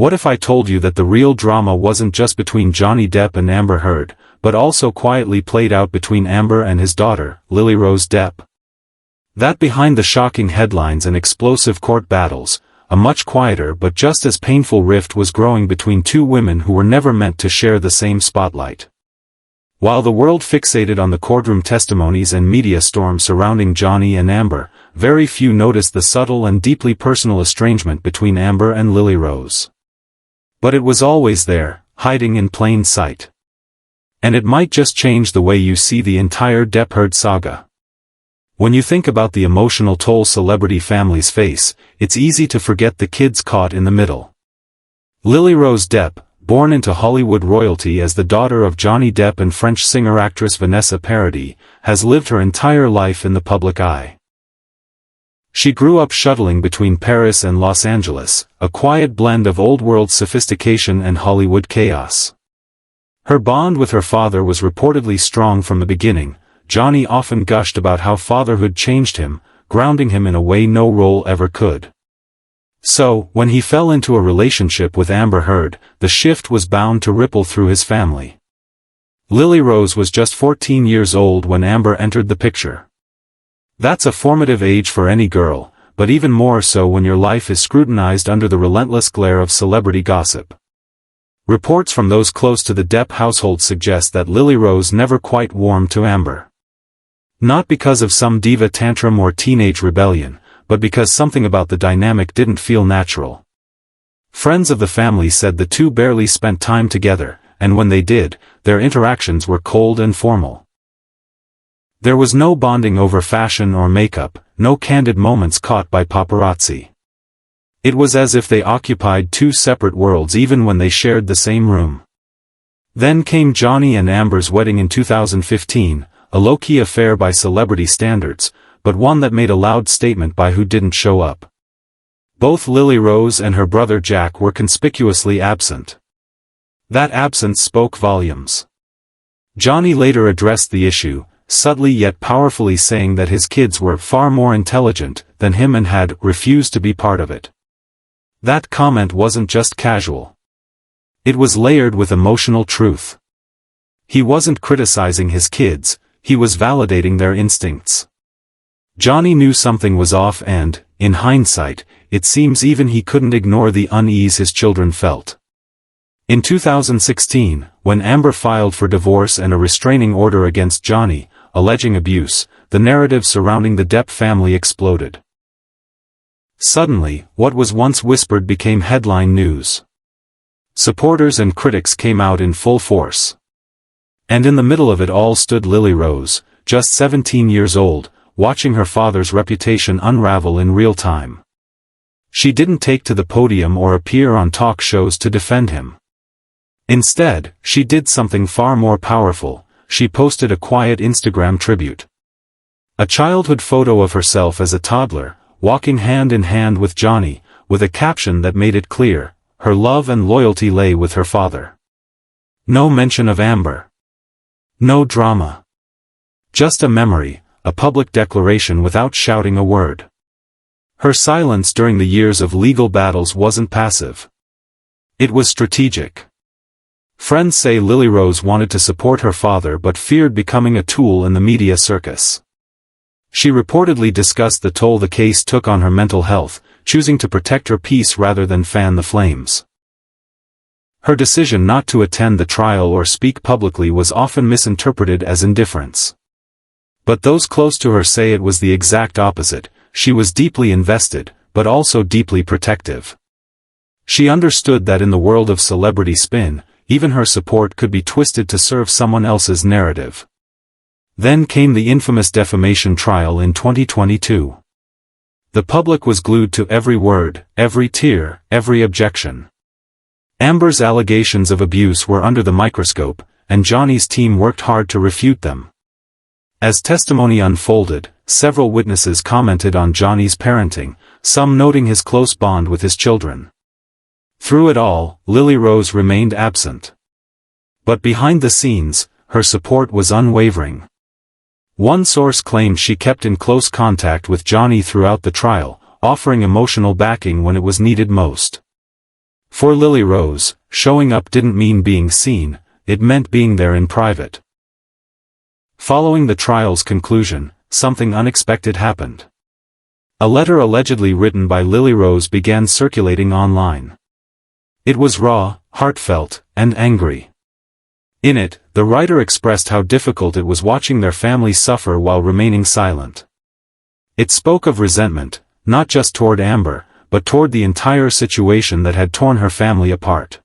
What if I told you that the real drama wasn't just between Johnny Depp and Amber Heard, but also quietly played out between Amber and his daughter, Lily Rose Depp? That behind the shocking headlines and explosive court battles, a much quieter but just as painful rift was growing between two women who were never meant to share the same spotlight. While the world fixated on the courtroom testimonies and media storms surrounding Johnny and Amber, very few noticed the subtle and deeply personal estrangement between Amber and Lily Rose. But it was always there, hiding in plain sight. And it might just change the way you see the entire Depp-Heard saga. When you think about the emotional toll celebrity families face, it's easy to forget the kids caught in the middle. Lily Rose Depp, born into Hollywood royalty as the daughter of Johnny Depp and French singer-actress Vanessa Paradis, has lived her entire life in the public eye. She grew up shuttling between Paris and Los Angeles, a quiet blend of old-world sophistication and Hollywood chaos. Her bond with her father was reportedly strong from the beginning. Johnny often gushed about how fatherhood changed him, grounding him in a way no role ever could. So, when he fell into a relationship with Amber Heard, the shift was bound to ripple through his family. Lily Rose was just 14 years old when Amber entered the picture. That's a formative age for any girl, but even more so when your life is scrutinized under the relentless glare of celebrity gossip. Reports from those close to the Depp household suggest that Lily Rose never quite warmed to Amber. Not because of some diva tantrum or teenage rebellion, but because something about the dynamic didn't feel natural. Friends of the family said the two barely spent time together, and when they did, their interactions were cold and formal. There was no bonding over fashion or makeup, no candid moments caught by paparazzi. It was as if they occupied two separate worlds even when they shared the same room. Then came Johnny and Amber's wedding in 2015, a low-key affair by celebrity standards, but one that made a loud statement by who didn't show up. Both Lily Rose and her brother Jack were conspicuously absent. That absence spoke volumes. Johnny later addressed the issue, subtly yet powerfully saying that his kids were far more intelligent than him and had refused to be part of it. That comment wasn't just casual. It was layered with emotional truth. He wasn't criticizing his kids, he was validating their instincts. Johnny knew something was off and, in hindsight, it seems even he couldn't ignore the unease his children felt. In 2016, when Amber filed for divorce and a restraining order against Johnny, alleging abuse, the narrative surrounding the Depp family exploded. Suddenly, what was once whispered became headline news. Supporters and critics came out in full force. And in the middle of it all stood Lily Rose, just 17 years old, watching her father's reputation unravel in real time. She didn't take to the podium or appear on talk shows to defend him. Instead, she did something far more powerful. She posted a quiet Instagram tribute. A childhood photo of herself as a toddler, walking hand in hand with Johnny, with a caption that made it clear, her love and loyalty lay with her father. No mention of Amber. No drama. Just a memory, a public declaration without shouting a word. Her silence during the years of legal battles wasn't passive. It was strategic. Friends say Lily Rose wanted to support her father but feared becoming a tool in the media circus. She reportedly discussed the toll the case took on her mental health, choosing to protect her peace rather than fan the flames. Her decision not to attend the trial or speak publicly was often misinterpreted as indifference. But those close to her say it was the exact opposite. She was deeply invested, but also deeply protective. She understood that in the world of celebrity spin, even her support could be twisted to serve someone else's narrative. Then came the infamous defamation trial in 2022. The public was glued to every word, every tear, every objection. Amber's allegations of abuse were under the microscope, and Johnny's team worked hard to refute them. As testimony unfolded, several witnesses commented on Johnny's parenting, some noting his close bond with his children. Through it all, Lily Rose remained absent. But behind the scenes, her support was unwavering. One source claimed she kept in close contact with Johnny throughout the trial, offering emotional backing when it was needed most. For Lily Rose, showing up didn't mean being seen, it meant being there in private. Following the trial's conclusion, something unexpected happened. A letter allegedly written by Lily Rose began circulating online. It was raw, heartfelt, and angry. In it, the writer expressed how difficult it was watching their family suffer while remaining silent. It spoke of resentment, not just toward Amber, but toward the entire situation that had torn her family apart.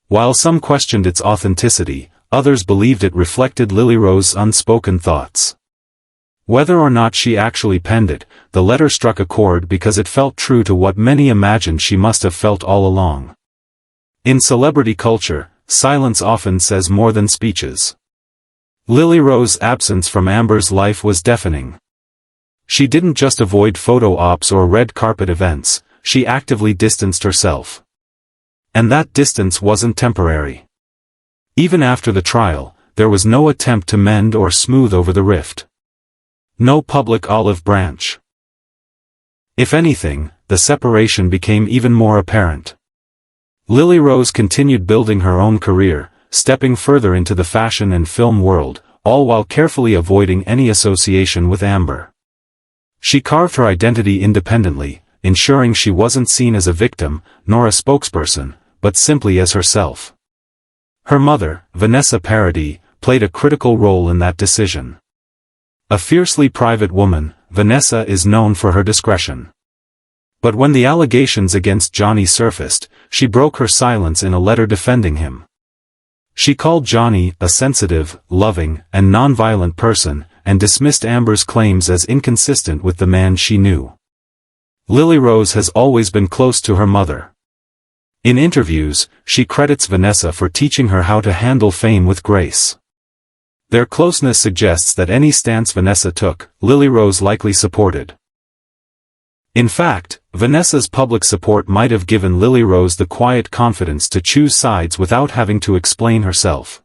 While some questioned its authenticity, others believed it reflected Lily Rose's unspoken thoughts. Whether or not she actually penned it, the letter struck a chord because it felt true to what many imagined she must have felt all along. In celebrity culture, silence often says more than speeches. Lily Rose's absence from Amber's life was deafening. She didn't just avoid photo ops or red carpet events, she actively distanced herself. And that distance wasn't temporary. Even after the trial, there was no attempt to mend or smooth over the rift. No public olive branch. If anything, the separation became even more apparent. Lily Rose continued building her own career, stepping further into the fashion and film world, all while carefully avoiding any association with Amber. She carved her identity independently, ensuring she wasn't seen as a victim, nor a spokesperson, but simply as herself. Her mother, Vanessa Paradis, played a critical role in that decision. A fiercely private woman, Vanessa is known for her discretion. But when the allegations against Johnny surfaced, she broke her silence in a letter defending him. She called Johnny a sensitive, loving, and nonviolent person, and dismissed Amber's claims as inconsistent with the man she knew. Lily Rose has always been close to her mother. In interviews, she credits Vanessa for teaching her how to handle fame with grace. Their closeness suggests that any stance Vanessa took, Lily Rose likely supported. In fact, Vanessa's public support might have given Lily Rose the quiet confidence to choose sides without having to explain herself.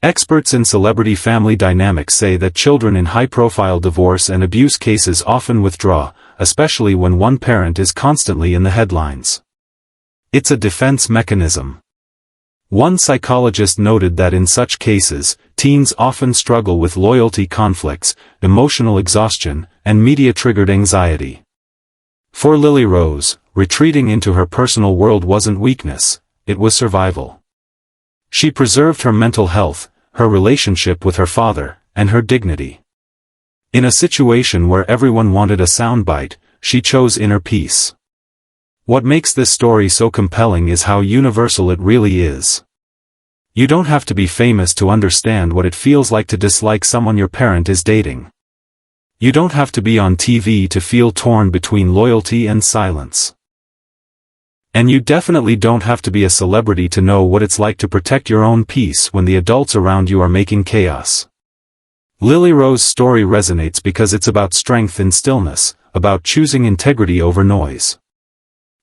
Experts in celebrity family dynamics say that children in high-profile divorce and abuse cases often withdraw, especially when one parent is constantly in the headlines. It's a defense mechanism. One psychologist noted that in such cases, teens often struggle with loyalty conflicts, emotional exhaustion, and media-triggered anxiety. For Lily Rose, retreating into her personal world wasn't weakness, it was survival. She preserved her mental health, her relationship with her father, and her dignity. In a situation where everyone wanted a soundbite, she chose inner peace. What makes this story so compelling is how universal it really is. You don't have to be famous to understand what it feels like to dislike someone your parent is dating. You don't have to be on TV to feel torn between loyalty and silence. And you definitely don't have to be a celebrity to know what it's like to protect your own peace when the adults around you are making chaos. Lily Rose's story resonates because it's about strength in stillness, about choosing integrity over noise.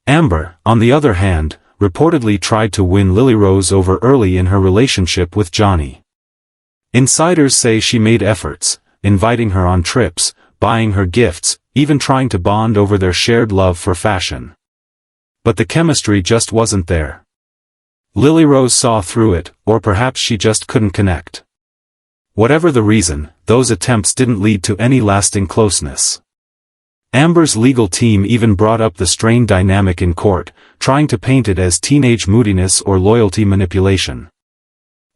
Amber, on the other hand, reportedly tried to win Lily Rose over early in her relationship with Johnny. Insiders say she made efforts, inviting her on trips, buying her gifts, even trying to bond over their shared love for fashion. But the chemistry just wasn't there. Lily Rose saw through it, or perhaps she just couldn't connect. Whatever the reason, those attempts didn't lead to any lasting closeness. Amber's legal team even brought up the strained dynamic in court, trying to paint it as teenage moodiness or loyalty manipulation.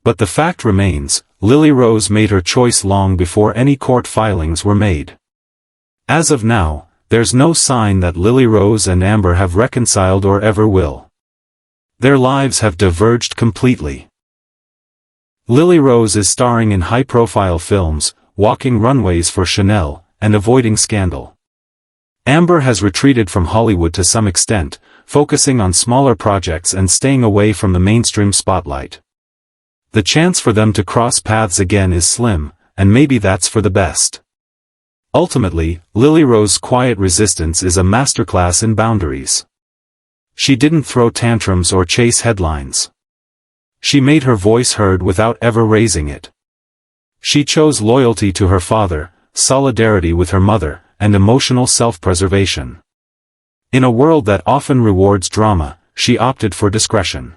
But the fact remains, Lily Rose made her choice long before any court filings were made. As of now, there's no sign that Lily Rose and Amber have reconciled or ever will. Their lives have diverged completely. Lily Rose is starring in high-profile films, walking runways for Chanel, and avoiding scandal. Amber has retreated from Hollywood to some extent, focusing on smaller projects and staying away from the mainstream spotlight. The chance for them to cross paths again is slim, and maybe that's for the best. Ultimately, Lily Rose's quiet resistance is a masterclass in boundaries. She didn't throw tantrums or chase headlines. She made her voice heard without ever raising it. She chose loyalty to her father, solidarity with her mother, and emotional self-preservation. In a world that often rewards drama, she opted for discretion.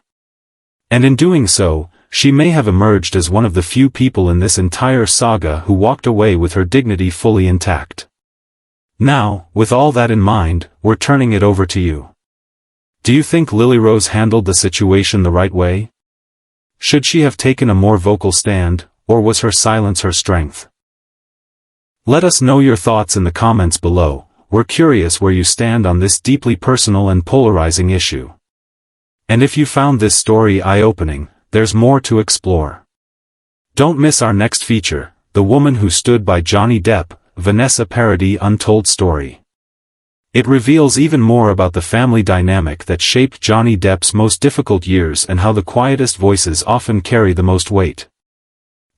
And in doing so, she may have emerged as one of the few people in this entire saga who walked away with her dignity fully intact. Now, with all that in mind, we're turning it over to you. Do you think Lily Rose handled the situation the right way? Should she have taken a more vocal stand, or was her silence her strength? Let us know your thoughts in the comments below. We're curious where you stand on this deeply personal and polarizing issue. And if you found this story eye-opening, there's more to explore. Don't miss our next feature, The Woman Who Stood by Johnny Depp, Vanessa Paradis Untold Story. It reveals even more about the family dynamic that shaped Johnny Depp's most difficult years and how the quietest voices often carry the most weight.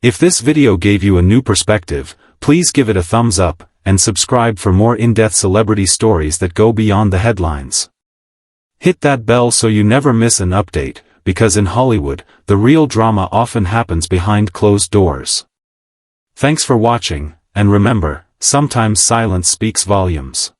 If this video gave you a new perspective, please give it a thumbs up, and subscribe for more in-depth celebrity stories that go beyond the headlines. Hit that bell so you never miss an update, because in Hollywood, the real drama often happens behind closed doors. Thanks for watching, and remember, sometimes silence speaks volumes.